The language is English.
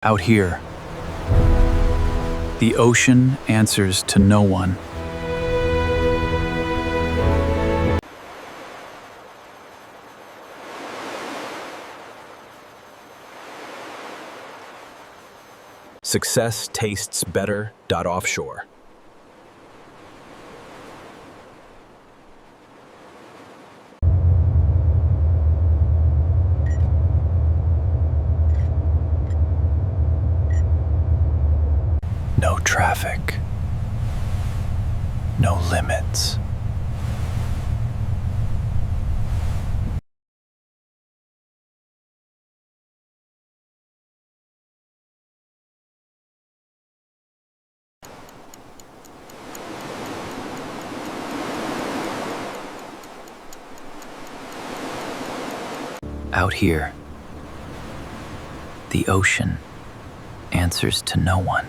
Out here, the ocean answers to no one. Success tastes better. Offshore. No traffic. No limits. Out here, the ocean answers to no one.